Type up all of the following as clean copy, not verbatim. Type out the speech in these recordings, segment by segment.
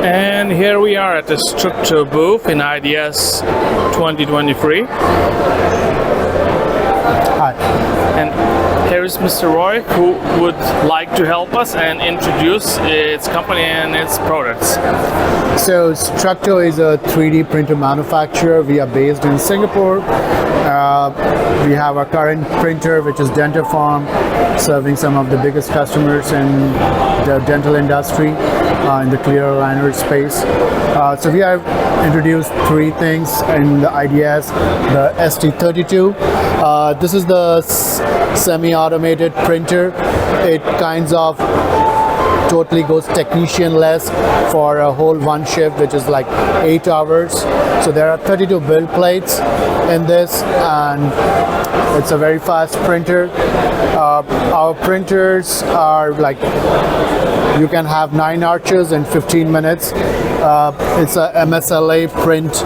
And here we are at the STRUCTO booth in IDS 2023. Hi. And here is Mr. Roy, who would like to help us and introduce its company and its products. So STRUCTO is a 3D printer manufacturer. We are based in Singapore. We have our current printer, which is Dentaform, serving some of the biggest customers in the dental industry in the clear aligner space. So we have introduced three things in the IDS, the ST32. This is the semi-automated printer. It kinds of totally goes technician-less for a whole one shift, which is like 8 hours. So there are 32 build plates in this, and it's a very fast printer. Our printers are like, you can have 9 arches in 15 minutes. It's a MSLA print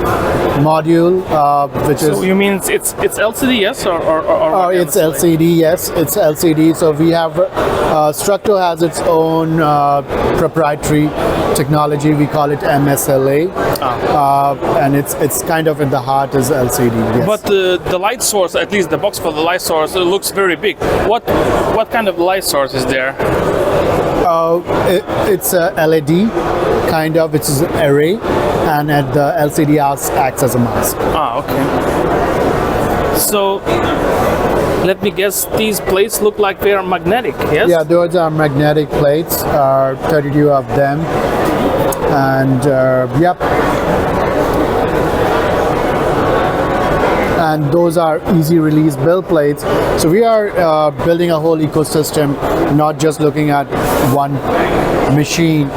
module, which is... So you mean it's LCD, yes? Or it's LCD, yes. It's LCD. So we have, STRUCTO has its own proprietary technology. We call it MSLA. And it's kind of in the heart is LCD, yes. But the light source, at least the box for the light source, it looks very big. What kind of light source is there? It's a LED, kind of, which is an array, and at the LCD acts as a mask. Okay. So, let me guess, these plates look like they are magnetic, yes? Yeah, those are magnetic plates, 32 of them, and yep. And those are easy release build plates. So we are building a whole ecosystem, not just looking at one machine,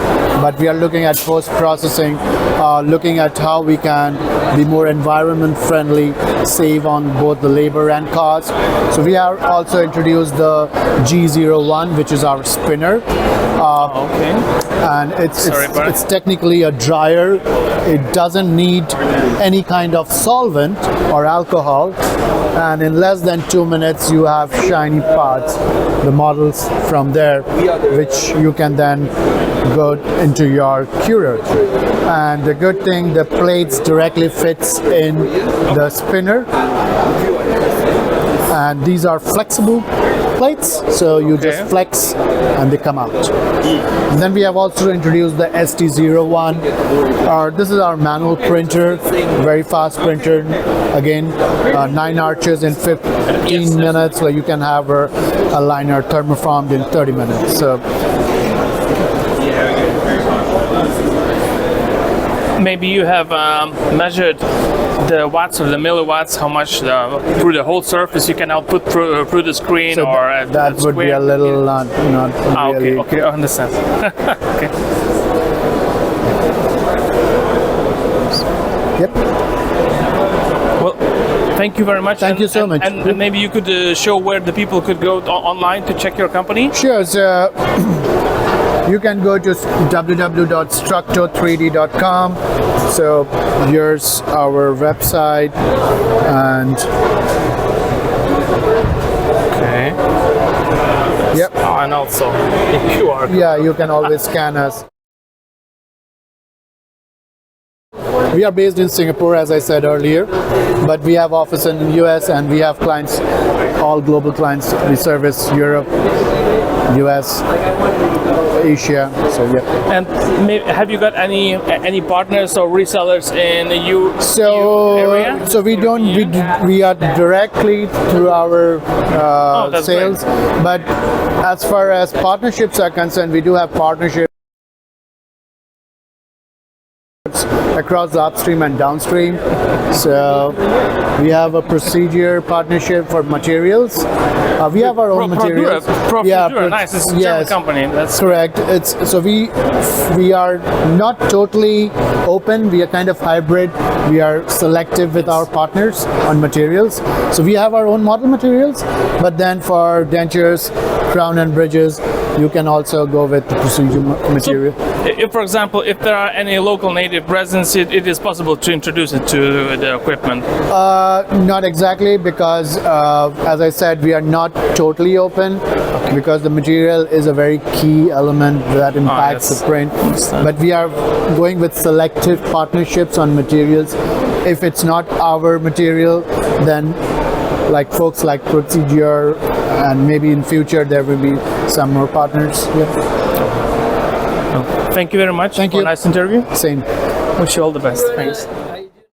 but we are looking at post-processing, looking at how we can be more environment friendly, save on both the labor and cost. So we have also introduced the G01, which is our spinner. Okay. And it's technically a dryer. It doesn't need any kind of solvent or alcohol, and in less than 2 minutes you have shiny parts, the models from there, which you can then go into your curer. And the good thing, the plates directly fits in the spinner, and these are flexible plates, so you just flex and they come out. And then we have also introduced the ST01. This is our manual printer, very fast printer. Again, 9 arches in 15 minutes, where you can have a liner thermoformed in 30 minutes. So maybe you have measured the watts or the milliwatts, how much through the whole surface you can output through the screen, so or that would be a little not really. Okay, I understand. Okay. Yep. Well, thank you very much. Thank you so much. And maybe you could show where the people could go online to check your company. Sure. So you can go to www.structo3d.com. So here's our website, and okay. Yep. And also the QR code. Yeah, you can always scan us. We are based in Singapore, as I said earlier, but we have office in the US, and we have clients, all global clients. We service Europe, US, Asia. So yeah. And have you got any partners or resellers in the EU area? So we don't. We are directly through our sales, great. But as far as partnerships are concerned, we do have partnerships across the upstream and downstream. So we have a procedure partnership for materials. We have our own materials. Nice. It's a German company. That's correct. So we are not totally open. We are kind of hybrid. We are selective with our partners on materials. So we have our own model materials, but then for dentures, crown and bridges, you can also go with the procedure material. So, if, for example, if there are any local native residents, it is possible to introduce it to the equipment? Not exactly, because as I said, we are not totally open. because the material is a very key element that impacts yes. the print. Understand. But we are going with selective partnerships on materials. If it's not our material, then like folks like Procedure, and maybe in future there will be some more partners. Yeah. Thank you very much. Thank for you. a nice interview. Same. Wish you all the best. Thanks.